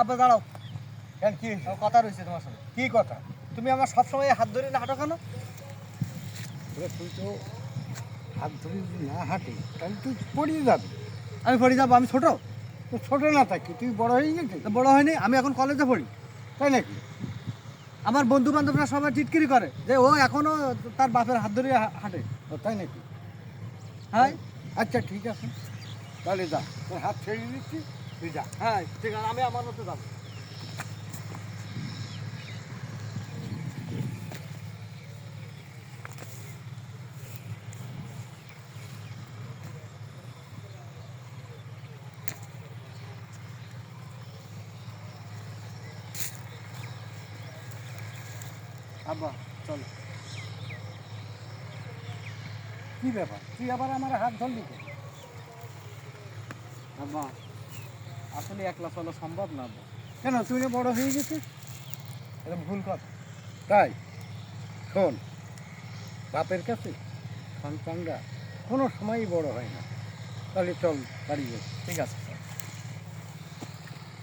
আব্বা দাঁড়াও, কেন কি হয়েছে? আমার কথা রয়েছে তোমার সাথে। কি কথা? তুমি আমার সবসময় হাত ধরে না হাঁটো কেন? তুই তো হাত ধরে যদি না হাঁটে তাহলে তুই পড়িয়ে যাবি। আমি পড়ে যাবো? আমি ছোট? তো ছোট না থাকি, তুই বড় হয়ে গেছিস। তো বড় হয়নি, আমি এখন কলেজে পড়ি। তাই নাকি? আমার বন্ধু বান্ধবরা সবাই টিটকিরি করে যে ও এখনো তার বাপের হাত ধরে হাঁটে। ও তাই নাকি? হ্যাঁ আচ্ছা ঠিক আছে, তাহলে যা, তোর হাত ছেড়ে দিচ্ছি, তুই যা। হ্যাঁ ঠিক আছে, আমি আমার মতো যাবো। আব্বা চল। কি ব্যাপার, তুই আবার আমার হাত ধরলি কেন? আব্বা আসলে একলা চলা সম্ভব না আব্বা। কেন, তুই না বড় হয়ে গেছিস? এটা ভুল কথা। তাই শোন, বাপের কাছে সন্তানরা কোনো সময়ই বড় হয় না। তাহলে চল বাড়ি যাই। ঠিক আছে।